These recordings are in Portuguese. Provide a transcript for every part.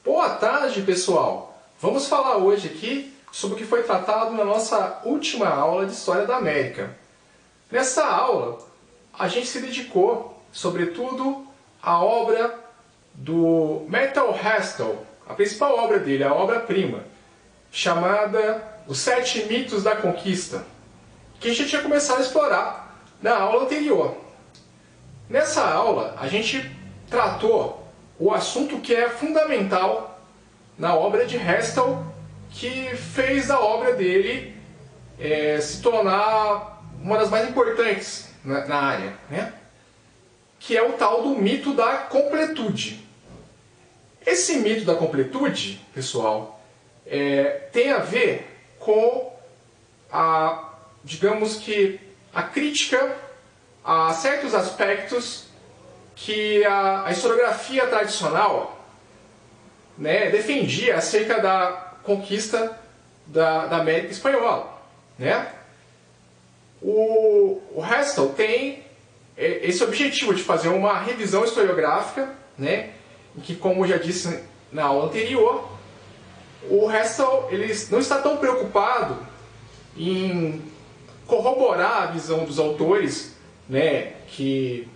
Boa tarde, pessoal! Vamos falar hoje aqui sobre o que foi tratado na nossa última aula de História da América. Nessa aula, a gente se dedicou, sobretudo, à obra do Metal Hestel, a principal obra dele, a obra-prima, chamada Os Sete Mitos da Conquista, que a gente tinha começado a explorar na aula anterior. Nessa aula, a gente tratou o assunto que é fundamental na obra de Hestel, que fez a obra dele se tornar uma das mais importantes na área, né? Que é o tal do mito da completude. Esse mito da completude, pessoal, tem a ver com digamos que a crítica a certos aspectos que a historiografia tradicional, né, defendia acerca da conquista da América Espanhola, né? O Hestel tem esse objetivo de fazer uma revisão historiográfica, né, em que, como eu já disse na aula anterior, o Hestel ele não está tão preocupado em corroborar a visão dos autores, né, que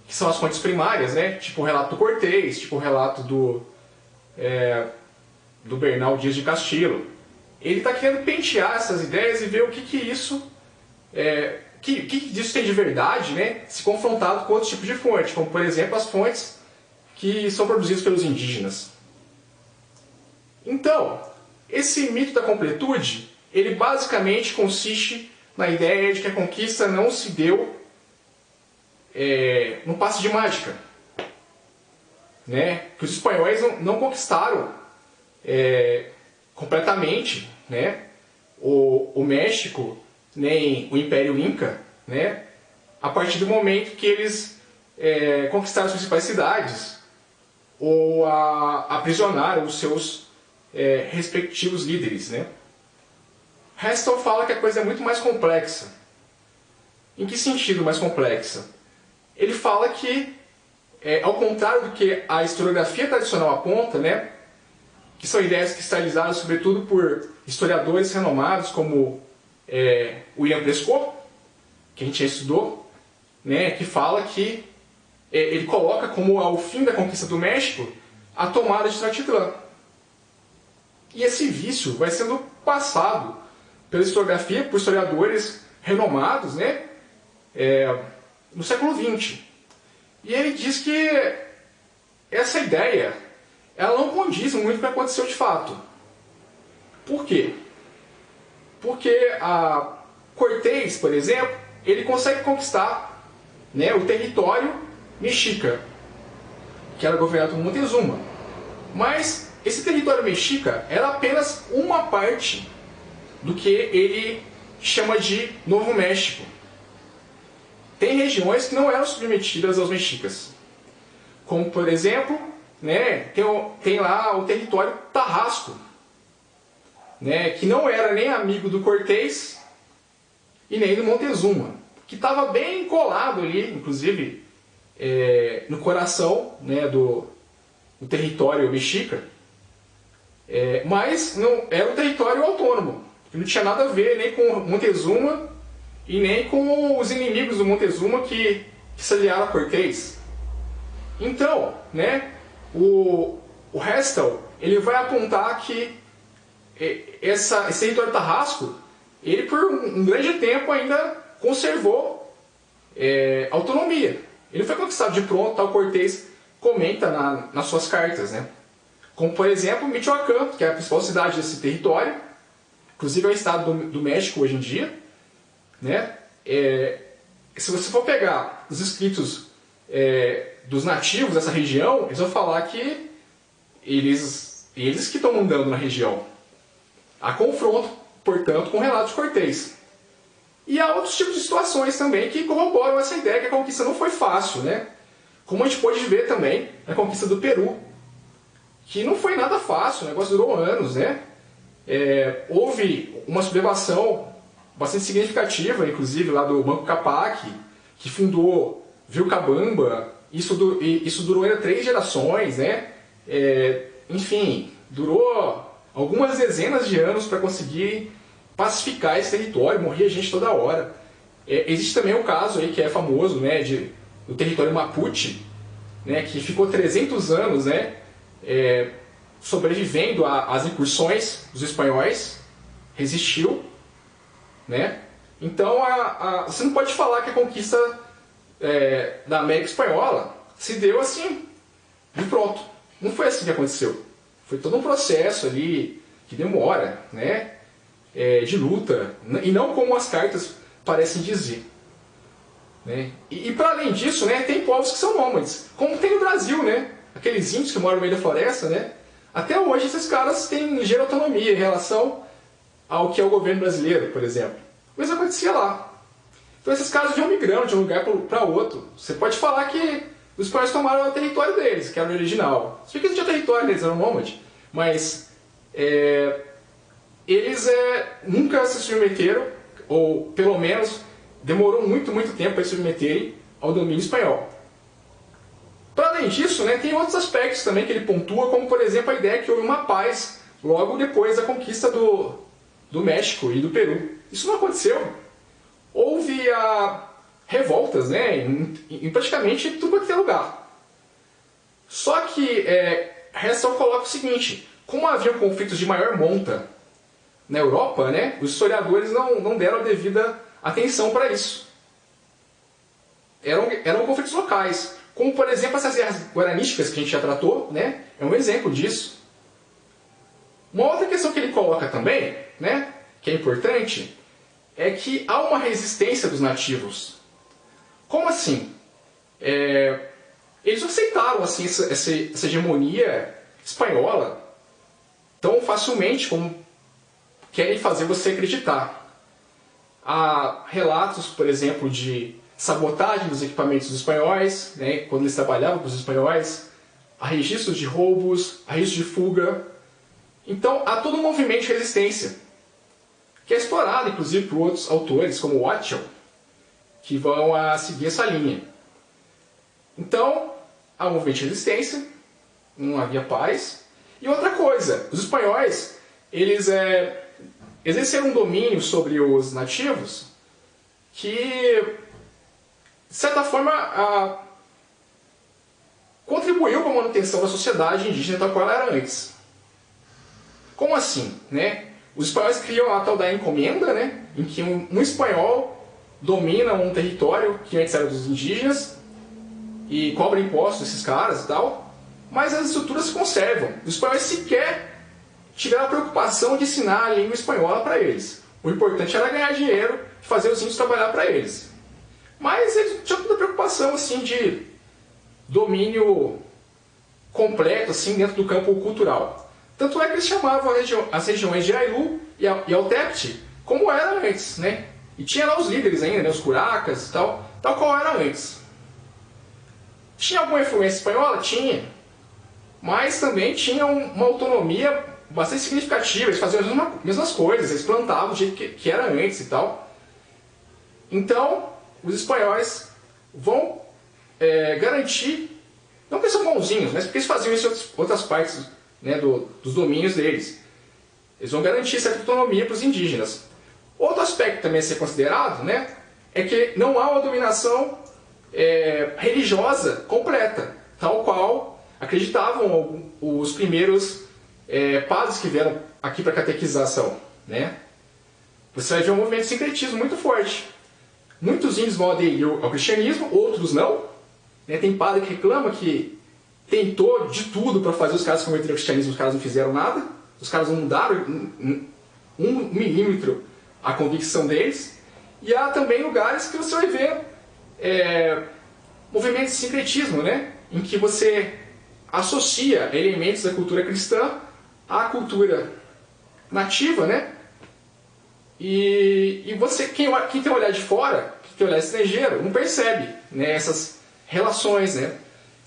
são as fontes primárias, né, tipo o relato do Cortés, tipo o relato do Bernal Dias de Castillo. Ele está querendo pentear essas ideias e ver o que isso disso tem de verdade, né, se confrontado com outros tipos de fontes, como por exemplo as fontes que são produzidas pelos indígenas. Então, esse mito da completude, ele basicamente consiste na ideia de que a conquista não se deu num passe de mágica, né? Que os espanhóis não conquistaram completamente, né, o México, nem o Império Inca, né, a partir do momento que eles conquistaram as principais cidades ou aprisionaram os seus respectivos líderes, né? Hestel fala que a coisa é muito mais complexa. Em que sentido mais complexa? Ele fala que, ao contrário do que a historiografia tradicional aponta, né, que são ideias cristalizadas sobretudo por historiadores renomados como William Prescott, que a gente já estudou, né, que fala que ele coloca como ao fim da conquista do México a tomada de Tenochtitlan. E esse vício vai sendo passado pela historiografia, por historiadores renomados, né, no século XX. E ele diz que essa ideia ela não condiz muito com o que aconteceu de fato. Por quê? Porque Cortés, por exemplo, ele consegue conquistar, né, o território mexica, que era governado por Montezuma. Mas esse território mexica era apenas uma parte do que ele chama de Novo México. Tem regiões que não eram submetidas aos mexicas, como por exemplo, né, tem lá o território Tarrasco, né, que não era nem amigo do Cortés e nem do Montezuma, que estava bem colado ali, inclusive no coração, né, do território mexica, mas não era um território autônomo, que não tinha nada a ver nem com Montezuma e nem com os inimigos do Montezuma que se aliaram a Cortés. Então, né, o Hestel ele vai apontar que esse território Tarrasco, ele por um grande tempo ainda conservou autonomia. Ele foi conquistado de pronto, tal Cortés comenta nas suas cartas, né? Como por exemplo Michoacán, que é a principal cidade desse território, inclusive é o estado do México hoje em dia, né? Se você for pegar os escritos dos nativos dessa região, eles vão falar que eles que estão mandando na região. Há confronto, portanto, com o relato de Cortés. E há outros tipos de situações também que corroboram essa ideia que a conquista não foi fácil, né? Como a gente pôde ver também na conquista do Peru, que não foi nada fácil, o negócio durou anos, né? Houve uma sublevação bastante significativa, inclusive lá do Banco Capac, que fundou Vilcabamba. Isso durou ainda 3 gerações, né? enfim, durou algumas dezenas de anos para conseguir pacificar esse território, morria gente toda hora. Existe também um caso aí que é famoso, né, do território Mapuche, né, que ficou 300 anos, né, sobrevivendo às incursões dos espanhóis, resistiu, né? Então você não pode falar que a conquista da América Espanhola se deu assim, de pronto. Não foi assim que aconteceu. Foi todo um processo ali que demora, né, de luta, e não como as cartas parecem dizer. Né? E para além disso, né, tem povos que são nômades, como tem no Brasil, né? Aqueles índios que moram no meio da floresta, né? Até hoje esses caras têm ligeira autonomia em relação ao que é o governo brasileiro, por exemplo. Mas acontecia lá. Então esses caras iam migrando de um lugar para outro. Você pode falar que os espanhóis tomaram o território deles, que era o original. Se bem que não tinha território, eles eram nômades, mas eles nunca se submeteram, ou pelo menos demorou muito, muito tempo para se submeterem ao domínio espanhol. Para além disso, né, tem outros aspectos também que ele pontua, como por exemplo a ideia que houve uma paz logo depois da conquista do México e do Peru. Isso não aconteceu. Houve revoltas, né, em praticamente tudo quanto é lugar. Só que Hessel coloca o seguinte: como havia conflitos de maior monta na Europa, né, os historiadores não deram a devida atenção para isso. Eram conflitos locais, como por exemplo essas guerras guaranísticas que a gente já tratou, né, é um exemplo disso. Uma outra questão que ele coloca também, né, que é importante, é que há uma resistência dos nativos. Como assim? Eles aceitaram assim, essa hegemonia espanhola tão facilmente como querem fazer você acreditar. Há relatos, por exemplo, de sabotagem dos equipamentos dos espanhóis, né, quando eles trabalhavam com os espanhóis, há registros de roubos, há registros de fuga. Então há todo um movimento de resistência, que é explorado inclusive por outros autores, como Watchell, que vão seguir essa linha. Então, há um movimento de resistência, não havia paz. E outra coisa, os espanhóis, eles exerceram um domínio sobre os nativos que, de certa forma, contribuiu para a manutenção da sociedade indígena tal qual ela era antes. Como assim? Né? Os espanhóis criam a tal da encomenda, né, em que um espanhol domina um território que antes era dos indígenas e cobra impostos desses caras e tal, mas as estruturas se conservam. Os espanhóis sequer tiveram a preocupação de ensinar a língua espanhola para eles. O importante era ganhar dinheiro e fazer os índios trabalhar para eles. Mas eles tinham toda a preocupação assim, de domínio completo assim, dentro do campo cultural. Tanto é que eles chamavam as regiões de Ailu e Autepte como era antes, né? E tinha lá os líderes ainda, né? Os curacas e tal qual era antes. Tinha alguma influência espanhola? Tinha. Mas também tinha uma autonomia bastante significativa. Eles faziam as mesmas coisas, eles plantavam do jeito que era antes e tal. Então, os espanhóis vão garantir, não porque são bonzinhos, mas porque eles faziam isso em outras partes, né, dos domínios deles. Eles vão garantir certa autonomia para os indígenas. Outro aspecto também a ser considerado, né, é que não há uma dominação religiosa completa, tal qual acreditavam os primeiros padres que vieram aqui para catequização. Né? Você vai ver um movimento de sincretismo muito forte. Muitos índios vão aderir ao cristianismo, outros não. Né? Tem padre que reclama que tentou de tudo para fazer os caras se converterem ao cristianismo, os caras não fizeram nada. Os caras não mudaram um milímetro a convicção deles. E há também lugares que você vai ver movimentos de sincretismo, né? Em que você associa elementos da cultura cristã à cultura nativa, né? E você, quem tem um olhar de fora, quem tem um olhar estrangeiro, não percebe, né, essas relações, né?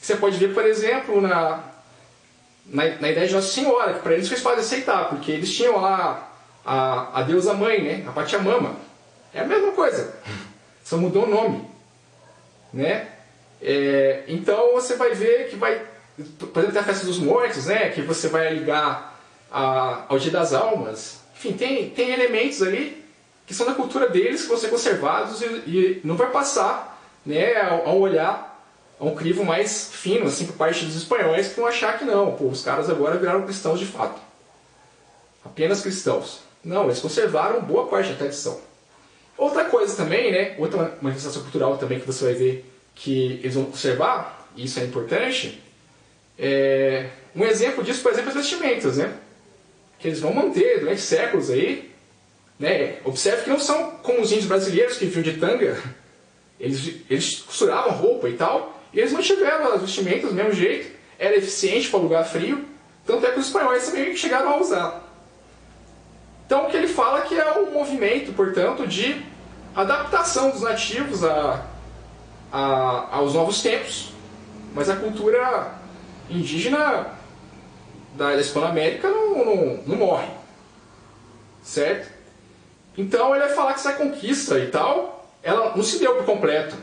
Você pode ver, por exemplo, na ideia de Nossa Senhora, que para eles foi fácil aceitar, porque eles tinham lá a deusa mãe, né? A Pachamama. É a mesma coisa, só mudou o nome. Né? Então você vai ver que vai por exemplo, tem a festa dos mortos, né, que você vai ligar ao Dia das Almas. Enfim, tem elementos ali que são da cultura deles, que vão ser conservados e não vai passar, né, a um olhar, a um crivo mais fino, assim, por parte dos espanhóis, que vão achar que não, pô, os caras agora viraram cristãos de fato. Apenas cristãos. Não, eles conservaram boa parte da tradição. Outra coisa também, né, outra manifestação cultural também que você vai ver que eles vão conservar, e isso é importante, um exemplo disso, por exemplo, as vestimentas, né, que eles vão manter durante séculos aí, né. Observe que não são como os índios brasileiros que viviam de tanga, eles costuravam roupa e tal, e eles mantiveram as vestimentas do mesmo jeito, era eficiente para lugar frio, tanto é que os espanhóis também chegaram a usar. Então o que ele fala que é um movimento, portanto, de adaptação dos nativos aos novos tempos, mas a cultura indígena da Hispano-América não morre, certo? Então ele vai falar que essa conquista e tal, ela não se deu por completo.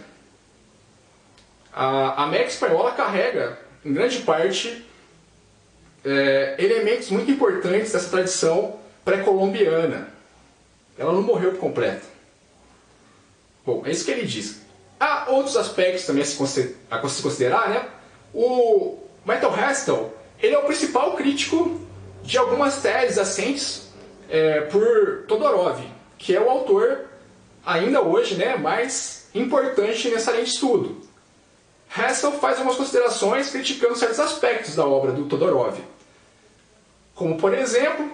A América Espanhola carrega, em grande parte, elementos muito importantes dessa tradição pré-colombiana. Ela não morreu por completo. Bom, é isso que ele diz. Há outros aspectos também a se considerar, né? O Michael Hastel, ele é o principal crítico de algumas teses assentes por Todorov, que é o autor, ainda hoje, né, mais importante nessa linha de estudo. Hastel faz algumas considerações criticando certos aspectos da obra do Todorov. Como, por exemplo,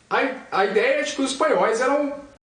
a ideia de que os espanhóis eram